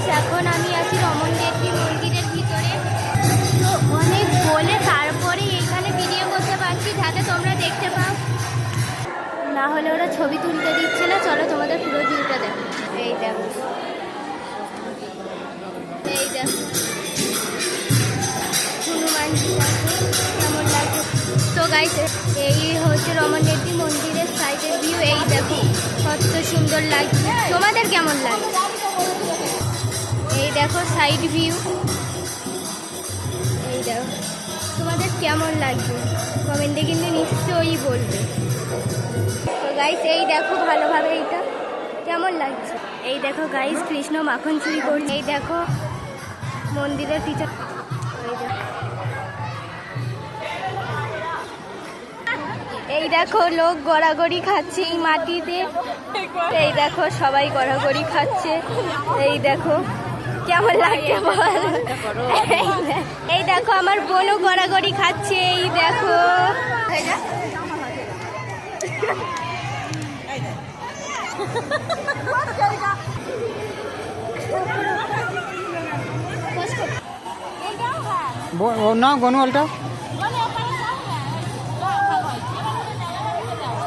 Guys এখন আমি আছি রমন জেটলি মন্দিরের ভিতরে। তো অনেক বলে তারপরে এখানে ভিডিও করতে পারছি যাতে তোমরা দেখতে পাও, না হলে ওরা ছবি তুলতে দিচ্ছে না। চলো তোমাদের পুরো ভিউটা দেখো। এই দেখো, এই দেখো হনুমানজি কেমন লাগে। তো গাইস এই হচ্ছে রমন জেটলি মন্দিরের সাইডের ভিউ। এই দেখো কত সুন্দর লাগছে, তোমাদের কেমন লাগে? এই দেখো সাইড ভিউ। এই দেখো তোমাদের কেমন লাগছে কমেন্টে কিন্তু নিশ্চয়ই বলবে। তো গাইস এই দেখো ভালোভাবে এইটা কেমন লাগছে। এই দেখো গাইস কৃষ্ণ মাখন চুরি করছে। এই দেখো মন্দিরের পিছনে, এই দেখো লোক গড়াগড়ি খাচ্ছে এই মাটিতে। এই দেখো সবাই গড়াগড়ি খাচ্ছে। এই দেখো কেমন লাগে বল। এই দেখো আমার বোনও গড়াগড়ি খাচ্ছে। এই দেখো না গনওয়ালটা